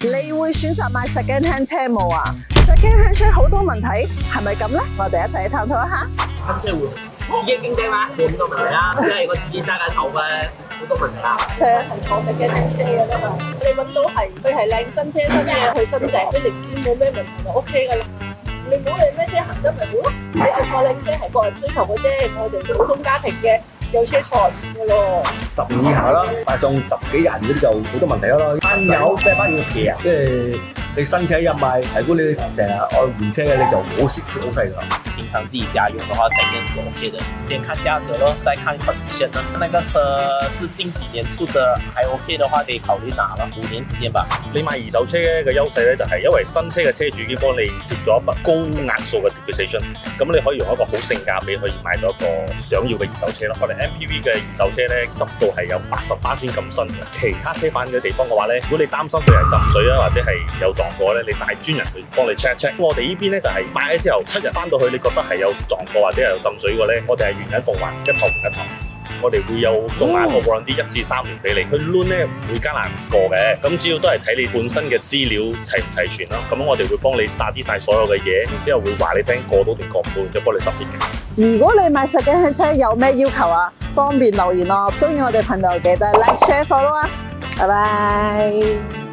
你會選擇買 second hand 車冇啊 ？second hand 車好多問題，係咪咁咧？我哋一齊去探討一下。新車會刺激經濟嘛，冇咁多問題啦。因為我自己揸緊頭嘅，好多問題啦。車係坐 second hand 車嘅啫嘛，你揾到係佢係靚新車新嘅，佢新淨，你見冇咩問題就 OK 噶啦。你估你咩車行得咪好咯？你係坐靚車係個人追求嘅啫，我哋普通家庭嘅。有車坐就算嘅咯，10年以下啦，帶上10幾人嗰啲就好多問題咯。班友即係班要騎啊，即係你新車一賣，如果你成日愛換車嘅，你就唔好蝕 OK 啦。平常自己家用的話，3年是 OK 的。先看價格咯，再看 condition 咯。那個車是近幾年出的，還 OK 的話，可以考慮拿了5年之間吧。你買二手車嘅優勢咧，就係因為新車嘅車主已經幫你攝咗一筆高額數嘅 depreciation，咁你可以用一個好性價比可以買到一個想要嘅二手車咯。我哋 MPV 嘅二手車咧，執到係有80%咁新嘅。其他車販嘅地方嘅話咧，如果你擔心佢係浸水啊，或者係有撞過咧，你帶專人去幫你 check 一 check。我哋呢邊咧就係買咗之後7日翻到去，你覺得係有撞過或者係有浸水過咧，我哋係原銀奉還，一頭唔一頭。我哋會有送埋個 warranty 1至3年俾你，佢 loan 咧唔會艱難過嘅，咁主要都係睇你本身嘅資料齊唔齊全咯。咁我哋會幫你 study 晒所有嘅嘢，然之後會話你聽過到定過唔到，然之後幫你10年嘅。如果你買second hand車有咩要求啊？方便留言咯。中意我哋頻道記得 like、share、follow 啊！拜拜。